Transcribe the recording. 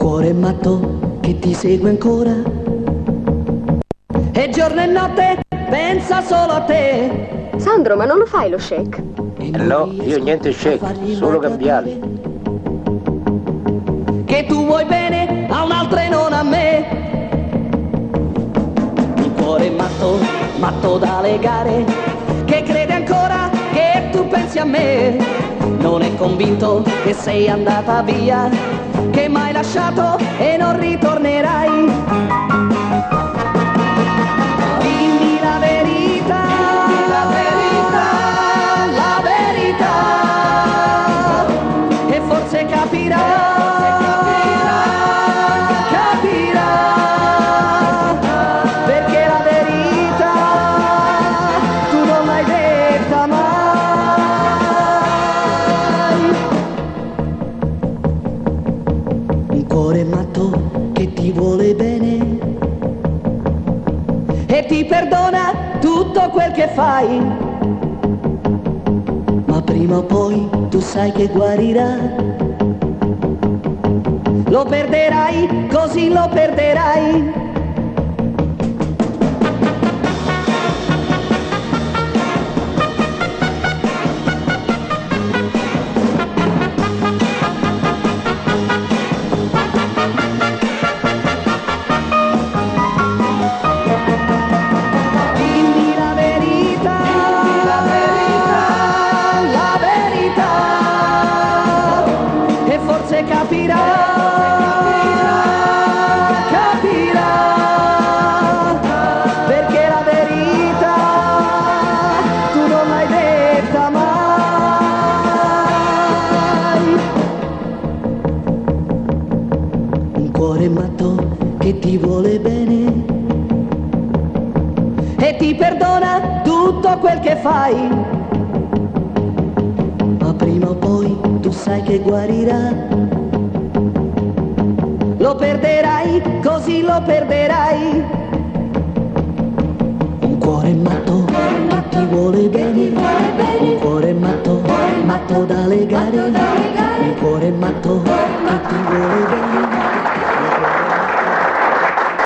cuore matto che ti segue ancora e giorno e notte pensa solo a te. Sandro, ma non lo fai lo shake? No, io niente shake, solo cambiali. Che tu vuoi bene a un'altra e non a me. Un cuore matto, matto da legare, che crede ancora che tu pensi a me. Non è convinto che sei andata via, che m'hai lasciato e non ritornerai. Dimmi la verità, la verità, la verità, e forse capirà. Cuore matto che ti vuole bene e ti perdona tutto quel che fai, ma prima o poi tu sai che guarirà. Lo perderai, così lo perderai. Capirà, capirà, perché la verità tu non l'hai detta mai. Un cuore matto che ti vuole bene e ti perdona tutto quel che fai, ma prima o poi tu sai che guarirà. Lo perderai, così lo perderai. Un cuore matto che ti vuole bene, un cuore matto, matto da legare.